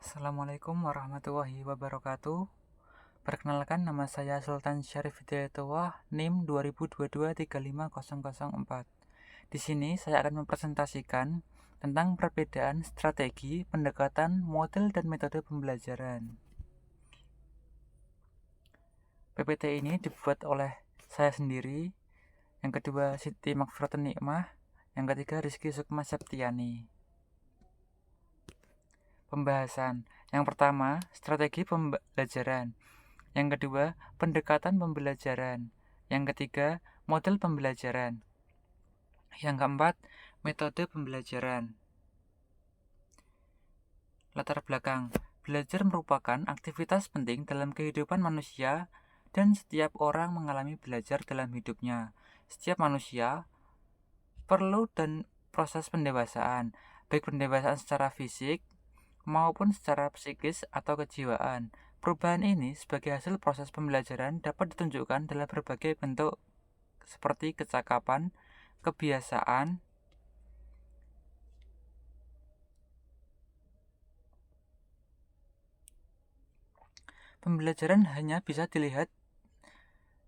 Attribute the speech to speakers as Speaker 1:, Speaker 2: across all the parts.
Speaker 1: Assalamualaikum warahmatullahi wabarakatuh. Perkenalkan, nama saya Sultan Syarif Hidayatullah, NIM 2022-35004. Di sini saya akan mempresentasikan tentang perbedaan strategi, pendekatan, model, dan metode pembelajaran. PPT ini dibuat oleh saya sendiri, yang kedua Siti Makfiratun Nikmah, yang ketiga Rizky Sukma Septiani. Pembahasan. Yang pertama, strategi pembelajaran. Yang kedua, pendekatan pembelajaran. Yang ketiga, model pembelajaran. Yang keempat, metode pembelajaran. Latar belakang. Belajar merupakan aktivitas penting dalam kehidupan manusia dan setiap orang mengalami belajar dalam hidupnya. Setiap manusia perlu dan proses pendewasaan, baik pendewasaan secara fisik maupun secara psikis atau kejiwaan. Perubahan ini sebagai hasil proses pembelajaran dapat ditunjukkan dalam berbagai bentuk seperti kecakapan, kebiasaan, pembelajaran hanya bisa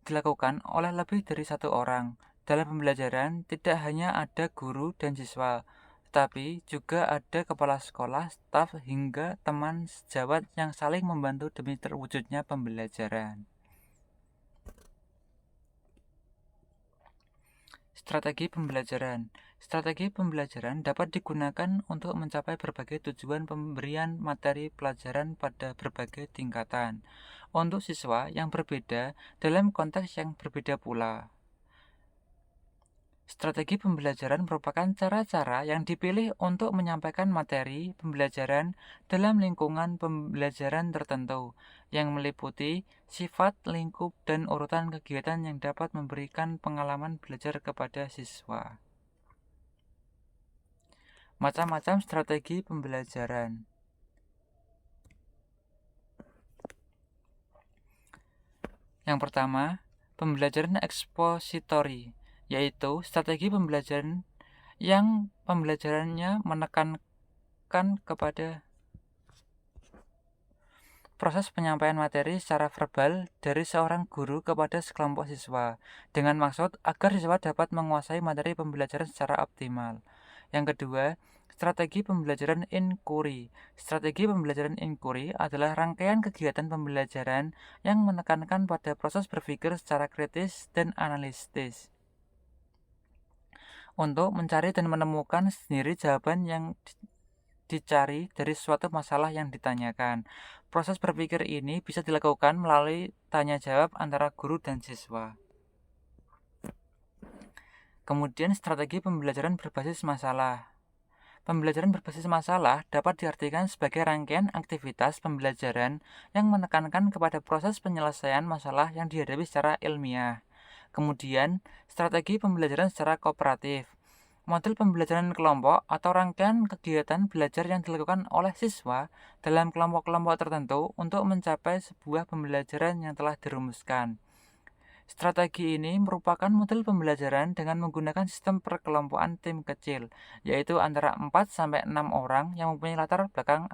Speaker 1: dilakukan oleh lebih dari satu orang. Dalam pembelajaran tidak hanya ada guru dan siswa, tetapi juga ada kepala sekolah, staf, hingga teman sejawat yang saling membantu demi terwujudnya pembelajaran. Strategi pembelajaran. Strategi pembelajaran dapat digunakan untuk mencapai berbagai tujuan pemberian materi pelajaran pada berbagai tingkatan untuk siswa yang berbeda dalam konteks yang berbeda pula. Strategi pembelajaran merupakan cara-cara yang dipilih untuk menyampaikan materi pembelajaran dalam lingkungan pembelajaran tertentu, yang meliputi sifat, lingkup, dan urutan kegiatan yang dapat memberikan pengalaman belajar kepada siswa. Macam-macam strategi pembelajaran. Yang pertama, pembelajaran ekspositori, yaitu strategi pembelajaran yang pembelajarannya menekankan kepada proses penyampaian materi secara verbal dari seorang guru kepada sekelompok siswa, dengan maksud agar siswa dapat menguasai materi pembelajaran secara optimal. Yang kedua, strategi pembelajaran inquiry. Strategi pembelajaran inquiry adalah rangkaian kegiatan pembelajaran yang menekankan pada proses berpikir secara kritis dan analitis untuk mencari dan menemukan sendiri jawaban yang dicari dari suatu masalah yang ditanyakan. Proses berpikir ini bisa dilakukan melalui tanya jawab antara guru dan siswa. Kemudian strategi pembelajaran berbasis masalah. Pembelajaran berbasis masalah dapat diartikan sebagai rangkaian aktivitas pembelajaran yang menekankan kepada proses penyelesaian masalah yang dihadapi secara ilmiah. Kemudian, strategi pembelajaran secara kooperatif. Model pembelajaran kelompok atau rangkaian kegiatan belajar yang dilakukan oleh siswa dalam kelompok-kelompok tertentu untuk mencapai sebuah pembelajaran yang telah dirumuskan. Strategi ini merupakan model pembelajaran dengan menggunakan sistem perkelompokan tim kecil, yaitu antara 4-6 orang yang mempunyai latar belakang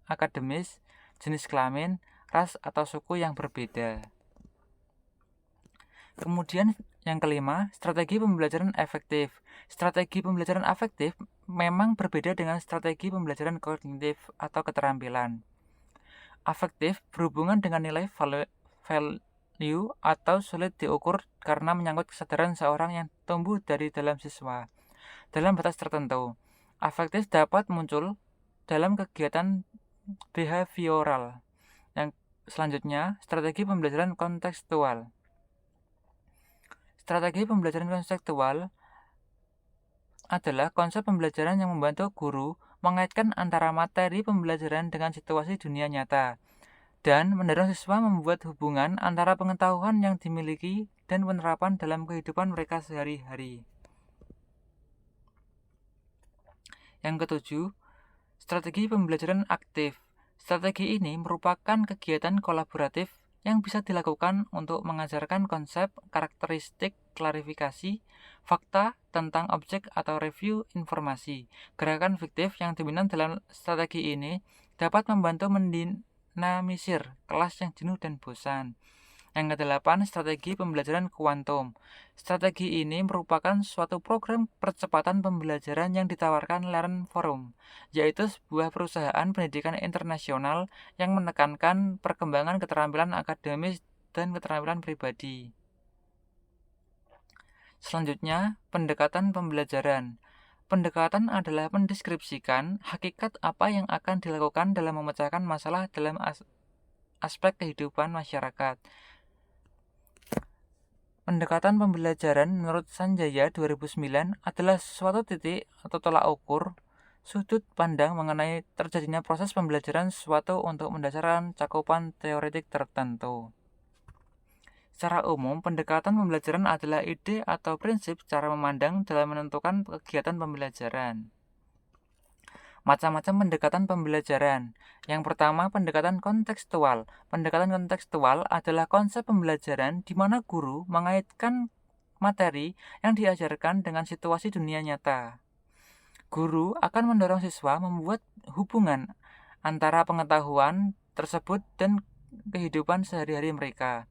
Speaker 1: akademis, jenis kelamin, ras, atau suku yang berbeda. Kemudian yang kelima, strategi pembelajaran efektif. Strategi pembelajaran efektif memang berbeda dengan strategi pembelajaran kognitif atau keterampilan. Afektif berhubungan dengan nilai value atau sulit diukur karena menyangkut kesadaran seorang yang tumbuh dari dalam siswa. Dalam batas tertentu, afektif dapat muncul dalam kegiatan behavioral. Yang selanjutnya, strategi pembelajaran kontekstual. Strategi pembelajaran kontekstual adalah konsep pembelajaran yang membantu guru mengaitkan antara materi pembelajaran dengan situasi dunia nyata dan mendorong siswa membuat hubungan antara pengetahuan yang dimiliki dan penerapan dalam kehidupan mereka sehari-hari. Yang ketujuh, strategi pembelajaran aktif. Strategi ini merupakan kegiatan kolaboratif yang bisa dilakukan untuk mengajarkan konsep, karakteristik, klarifikasi, fakta tentang objek atau review informasi. Gerakan fiktif yang dominan dalam strategi ini dapat membantu mendinamisir kelas yang jenuh dan bosan. Yang kedelapan, strategi pembelajaran kuantum. Strategi ini merupakan suatu program percepatan pembelajaran yang ditawarkan Learn Forum, yaitu sebuah perusahaan pendidikan internasional yang menekankan perkembangan keterampilan akademis dan keterampilan pribadi. Selanjutnya, pendekatan pembelajaran. Pendekatan adalah mendeskripsikan hakikat apa yang akan dilakukan dalam memecahkan masalah dalam aspek kehidupan masyarakat. Pendekatan pembelajaran menurut Sanjaya 2009 adalah suatu titik atau tolak ukur sudut pandang mengenai terjadinya proses pembelajaran sesuatu untuk mendasarkan cakupan teoretik tertentu. Secara umum, pendekatan pembelajaran adalah ide atau prinsip cara memandang dalam menentukan kegiatan pembelajaran. Macam-macam pendekatan pembelajaran. Yang pertama, pendekatan kontekstual. Pendekatan kontekstual adalah konsep pembelajaran di mana guru mengaitkan materi yang diajarkan dengan situasi dunia nyata. Guru akan mendorong siswa membuat hubungan antara pengetahuan tersebut dan kehidupan sehari-hari mereka.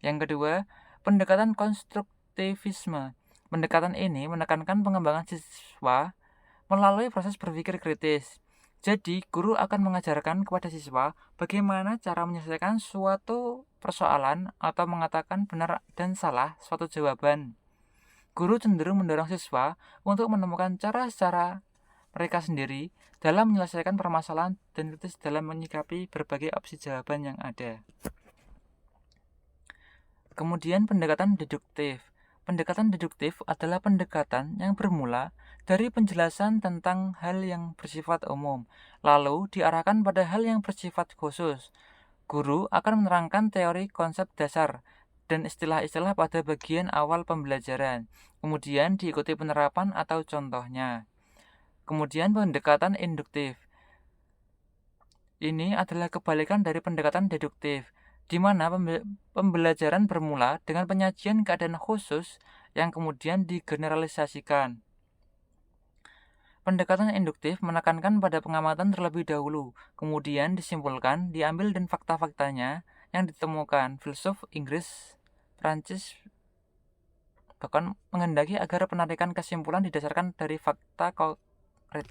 Speaker 1: Yang kedua, pendekatan konstruktivisme. Pendekatan ini menekankan pengembangan siswa melalui proses berpikir kritis. Jadi, guru akan mengajarkan kepada siswa bagaimana cara menyelesaikan suatu persoalan atau mengatakan benar dan salah suatu jawaban. Guru cenderung mendorong siswa untuk menemukan cara-cara mereka sendiri dalam menyelesaikan permasalahan dan kritis dalam menyikapi berbagai opsi jawaban yang ada. Kemudian pendekatan deduktif. Pendekatan deduktif adalah pendekatan yang bermula dari penjelasan tentang hal yang bersifat umum, lalu diarahkan pada hal yang bersifat khusus. Guru akan menerangkan teori konsep dasar dan istilah-istilah pada bagian awal pembelajaran, kemudian diikuti penerapan atau contohnya. Kemudian pendekatan induktif. Ini adalah kebalikan dari pendekatan deduktif, di mana pembelajaran bermula dengan penyajian keadaan khusus yang kemudian digeneralisasikan. Pendekatan induktif menekankan pada pengamatan terlebih dahulu, kemudian disimpulkan, diambil dan fakta-faktanya yang ditemukan. Filsuf Inggris, Prancis bahkan menghendaki agar penarikan kesimpulan didasarkan dari fakta konkret.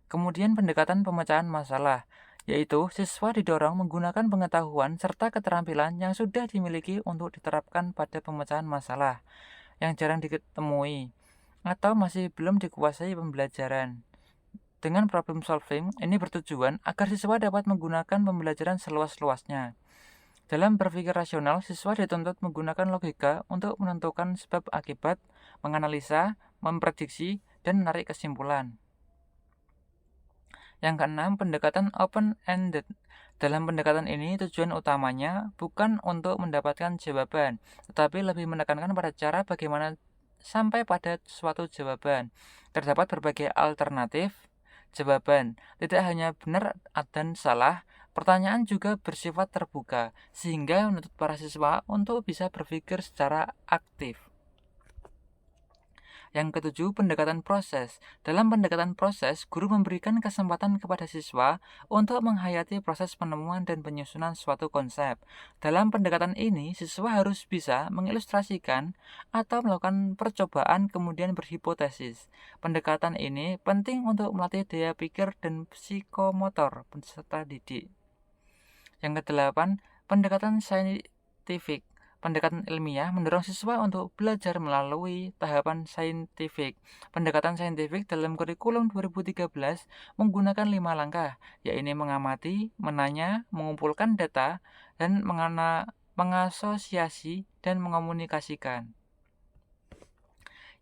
Speaker 1: Kemudian pendekatan pemecahan masalah, yaitu siswa didorong menggunakan pengetahuan serta keterampilan yang sudah dimiliki untuk diterapkan pada pemecahan masalah yang jarang ditemui atau masih belum dikuasai pembelajaran. Dengan problem solving, ini bertujuan agar siswa dapat menggunakan pembelajaran seluas-luasnya. Dalam berpikir rasional, siswa dituntut menggunakan logika untuk menentukan sebab akibat, menganalisa, memprediksi, dan menarik kesimpulan. Yang keenam, pendekatan open-ended. Dalam pendekatan ini, tujuan utamanya bukan untuk mendapatkan jawaban, tetapi lebih menekankan pada cara bagaimana sampai pada suatu jawaban. Terdapat berbagai alternatif jawaban, tidak hanya benar dan salah. Pertanyaan juga bersifat terbuka, sehingga menuntut para siswa untuk bisa berpikir secara aktif. Yang ketujuh, pendekatan proses. Dalam pendekatan proses, guru memberikan kesempatan kepada siswa untuk menghayati proses penemuan dan penyusunan suatu konsep. Dalam pendekatan ini, siswa harus bisa mengilustrasikan atau melakukan percobaan kemudian berhipotesis. Pendekatan ini penting untuk melatih daya pikir dan psikomotor peserta didik. Yang kedelapan, pendekatan saintifik. Pendekatan ilmiah mendorong siswa untuk belajar melalui tahapan saintifik. Pendekatan saintifik dalam kurikulum 2013 menggunakan 5 langkah, yaitu mengamati, menanya, mengumpulkan data, dan mengasosiasi dan mengomunikasikan.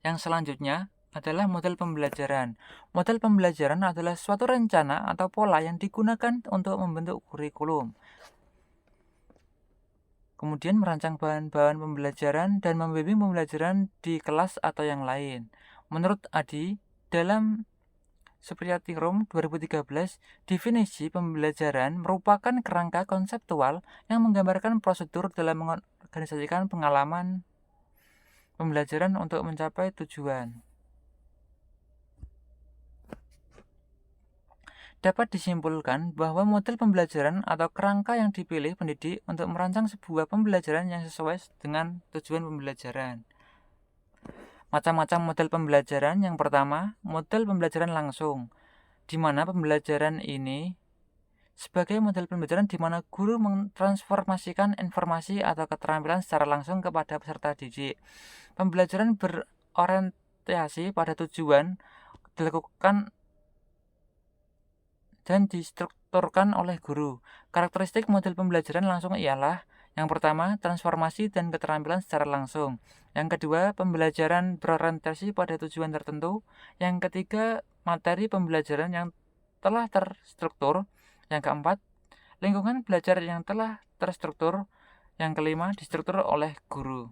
Speaker 1: Yang selanjutnya adalah model pembelajaran. Model pembelajaran adalah suatu rencana atau pola yang digunakan untuk membentuk kurikulum, kemudian merancang bahan-bahan pembelajaran dan membimbing pembelajaran di kelas atau yang lain. Menurut Adi, dalam Supriyati Room 2013, definisi pembelajaran merupakan kerangka konseptual yang menggambarkan prosedur dalam mengorganisasikan pengalaman pembelajaran untuk mencapai tujuan. dapat disimpulkan bahwa model pembelajaran atau kerangka yang dipilih pendidik untuk merancang sebuah pembelajaran yang sesuai dengan tujuan pembelajaran. Macam-macam model pembelajaran. Yang pertama, model pembelajaran langsung, di mana pembelajaran ini sebagai model pembelajaran di mana guru mentransformasikan informasi atau keterampilan secara langsung kepada peserta didik. Pembelajaran berorientasi pada tujuan dilakukan dan distrukturkan oleh guru. Karakteristik model pembelajaran langsung ialah yang pertama, transformasi dan keterampilan secara langsung. Yang kedua, pembelajaran berorientasi pada tujuan tertentu. Yang ketiga, materi pembelajaran yang telah terstruktur. Yang keempat, lingkungan belajar yang telah terstruktur. Yang kelima, distruktur oleh guru.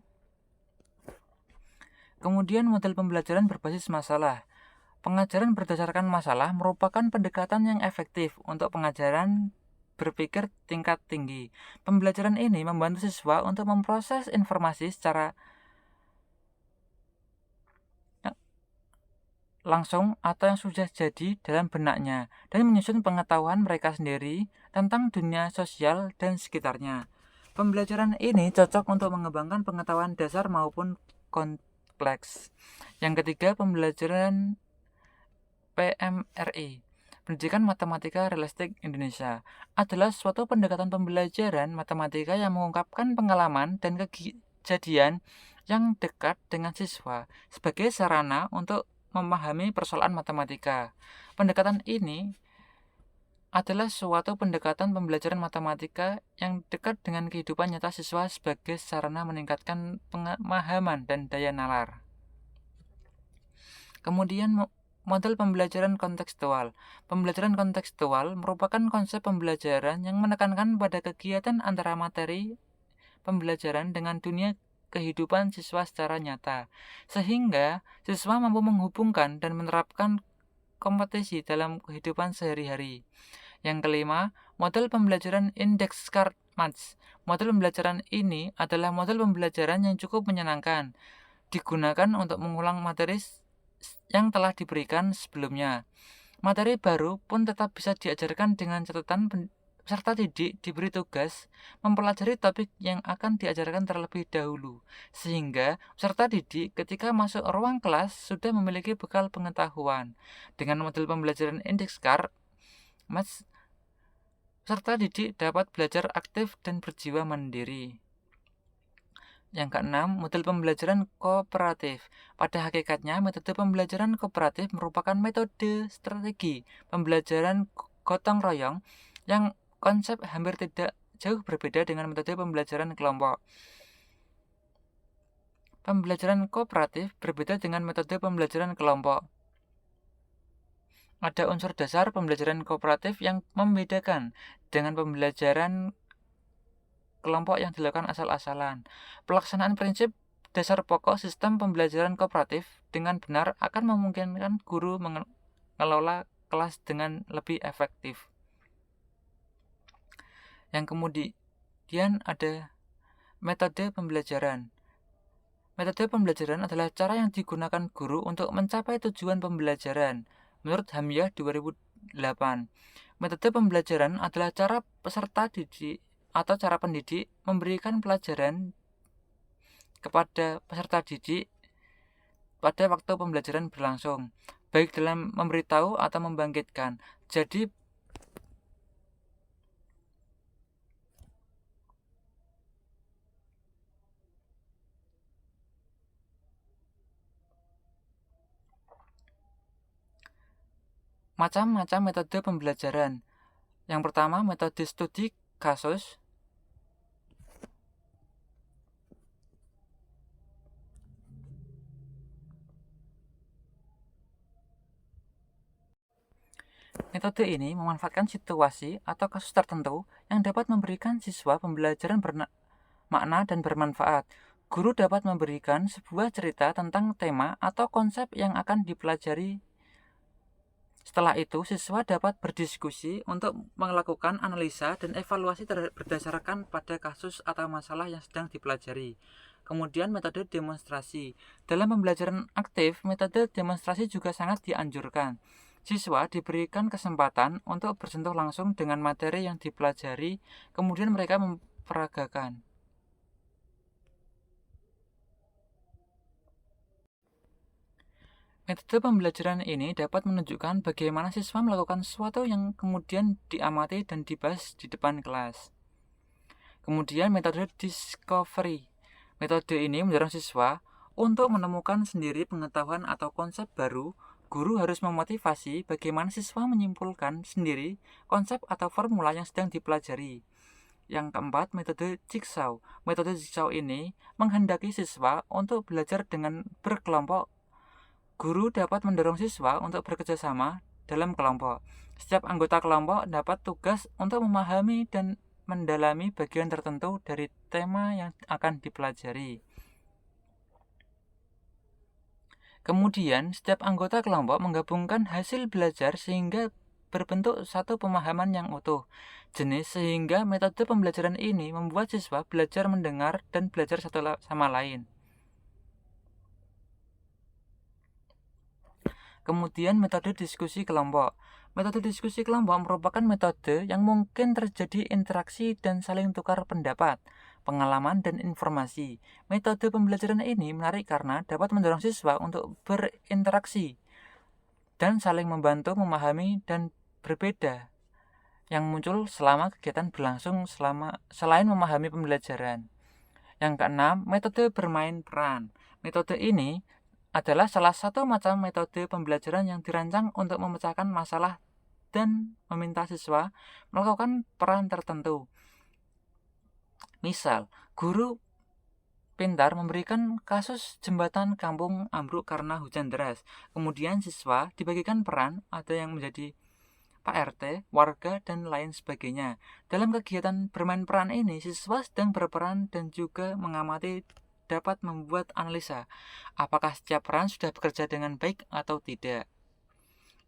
Speaker 1: Kemudian model pembelajaran berbasis masalah. Pengajaran berdasarkan masalah merupakan pendekatan yang efektif untuk pengajaran berpikir tingkat tinggi. Pembelajaran ini membantu siswa untuk memproses informasi secara langsung atau yang sudah jadi dalam benaknya dan menyusun pengetahuan mereka sendiri tentang dunia sosial dan sekitarnya. Pembelajaran ini cocok untuk mengembangkan pengetahuan dasar maupun kompleks. Yang ketiga, pembelajaran PMRI, Pendidikan Matematika Realistik Indonesia, adalah suatu pendekatan pembelajaran matematika yang mengungkapkan pengalaman dan kejadian yang dekat dengan siswa sebagai sarana untuk memahami persoalan matematika. Pendekatan ini adalah suatu pendekatan pembelajaran matematika yang dekat dengan kehidupan nyata siswa sebagai sarana meningkatkan pemahaman dan daya nalar. Kemudian model pembelajaran kontekstual. Pembelajaran kontekstual merupakan konsep pembelajaran yang menekankan pada kegiatan antara materi pembelajaran dengan dunia kehidupan siswa secara nyata, sehingga siswa mampu menghubungkan dan menerapkan kompetisi dalam kehidupan sehari-hari. Yang kelima, model pembelajaran indeks card match. Model pembelajaran ini adalah model pembelajaran yang cukup menyenangkan, digunakan untuk mengulang materi yang telah diberikan sebelumnya. Materi baru pun tetap bisa diajarkan dengan catatan peserta didik diberi tugas mempelajari topik yang akan diajarkan terlebih dahulu, sehingga peserta didik ketika masuk ruang kelas sudah memiliki bekal pengetahuan. Dengan model pembelajaran indeks card match, peserta didik dapat belajar aktif dan berjiwa mandiri. Yang keenam, model pembelajaran kooperatif. Pada hakikatnya, metode pembelajaran kooperatif merupakan metode strategi pembelajaran gotong royong yang konsep hampir tidak jauh berbeda dengan metode pembelajaran kelompok. Pembelajaran kooperatif berbeda dengan metode pembelajaran kelompok. Ada unsur dasar pembelajaran kooperatif yang membedakan dengan pembelajaran kelompok yang dilakukan asal-asalan. Pelaksanaan prinsip dasar pokok sistem pembelajaran kooperatif dengan benar akan memungkinkan guru mengelola kelas dengan lebih efektif. Yang kemudian ada metode pembelajaran. Metode pembelajaran adalah cara yang digunakan guru untuk mencapai tujuan pembelajaran. Menurut Hamyah 2008, metode pembelajaran adalah cara peserta didik atau cara pendidik memberikan pelajaran kepada peserta didik pada waktu pembelajaran berlangsung, baik dalam memberitahu atau membangkitkan. Jadi, macam-macam metode pembelajaran. Yang pertama, metode studi kasus. Metode ini memanfaatkan situasi atau kasus tertentu yang dapat memberikan siswa pembelajaran bermakna dan bermanfaat. Guru dapat memberikan sebuah cerita tentang tema atau konsep yang akan dipelajari. Setelah itu, siswa dapat berdiskusi untuk melakukan analisa dan evaluasi berdasarkan pada kasus atau masalah yang sedang dipelajari. Kemudian metode demonstrasi. Dalam pembelajaran aktif, metode demonstrasi juga sangat dianjurkan. Siswa diberikan kesempatan untuk bersentuh langsung dengan materi yang dipelajari, kemudian mereka memperagakan. Metode pembelajaran ini dapat menunjukkan bagaimana siswa melakukan sesuatu yang kemudian diamati dan dibahas di depan kelas. Kemudian metode discovery. Metode ini mendorong siswa untuk menemukan sendiri pengetahuan atau konsep baru. Guru harus memotivasi bagaimana siswa menyimpulkan sendiri konsep atau formula yang sedang dipelajari. Yang keempat, metode jigsaw. Metode jigsaw ini menghendaki siswa untuk belajar dengan berkelompok. Guru dapat mendorong siswa untuk bekerja sama dalam kelompok. Setiap anggota kelompok dapat tugas untuk memahami dan mendalami bagian tertentu dari tema yang akan dipelajari. Kemudian, setiap anggota kelompok menggabungkan hasil belajar sehingga berbentuk satu pemahaman yang utuh. Jenis sehingga metode pembelajaran ini membuat siswa belajar mendengar dan belajar satu sama lain. Kemudian metode diskusi kelompok. Metode diskusi kelompok merupakan metode yang mungkin terjadi interaksi dan saling tukar pendapat, pengalaman, dan informasi. Metode pembelajaran ini menarik karena dapat mendorong siswa untuk berinteraksi dan saling membantu memahami dan berbeda yang muncul selama kegiatan berlangsung selain memahami pembelajaran. Yang keenam, metode bermain peran. Metode ini adalah salah satu macam metode pembelajaran yang dirancang untuk memecahkan masalah dan meminta siswa melakukan peran tertentu. Misal, guru pintar memberikan kasus jembatan kampung ambruk karena hujan deras. Kemudian siswa dibagikan peran, ada yang menjadi Pak RT, warga, dan lain sebagainya. Dalam kegiatan bermain peran ini, siswa sedang berperan dan juga mengamati dapat membuat analisa apakah setiap peran sudah bekerja dengan baik atau tidak.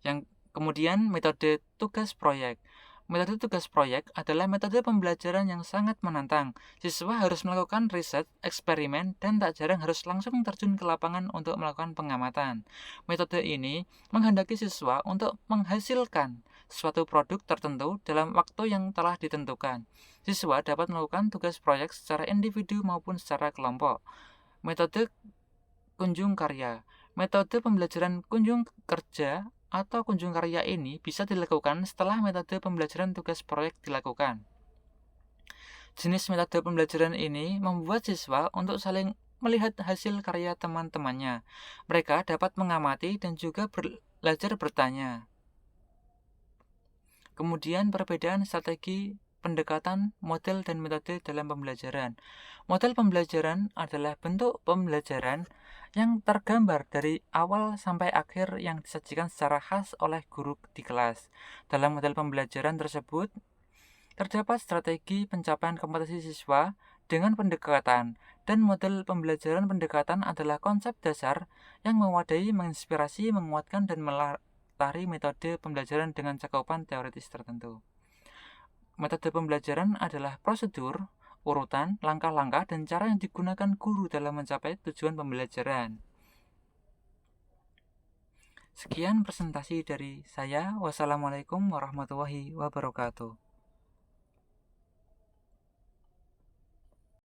Speaker 1: Yang kemudian metode tugas proyek. Metode tugas proyek adalah metode pembelajaran yang sangat menantang. Siswa harus melakukan riset, eksperimen, dan tak jarang harus langsung terjun ke lapangan untuk melakukan pengamatan. Metode ini menghendaki siswa untuk menghasilkan suatu produk tertentu dalam waktu yang telah ditentukan. Siswa dapat melakukan tugas proyek secara individu maupun secara kelompok. Metode kunjung karya. Metode pembelajaran kunjung kerja atau kunjung karya ini bisa dilakukan setelah metode pembelajaran tugas proyek dilakukan. Jenis metode pembelajaran ini membuat siswa untuk saling melihat hasil karya teman-temannya. Mereka dapat mengamati dan juga belajar bertanya. Kemudian perbedaan strategi pendekatan, model, dan metode dalam pembelajaran. Model pembelajaran adalah bentuk pembelajaran yang tergambar dari awal sampai akhir yang disajikan secara khas oleh guru di kelas. Dalam model pembelajaran tersebut, terdapat strategi pencapaian kompetensi siswa dengan pendekatan, dan model pembelajaran pendekatan adalah konsep dasar yang mewadahi, menginspirasi, menguatkan, dan melatari metode pembelajaran dengan cakupan teoritis tertentu. Metode pembelajaran adalah prosedur, urutan, langkah-langkah, dan cara yang digunakan guru dalam mencapai tujuan pembelajaran. Sekian presentasi dari saya. Wassalamualaikum warahmatullahi wabarakatuh.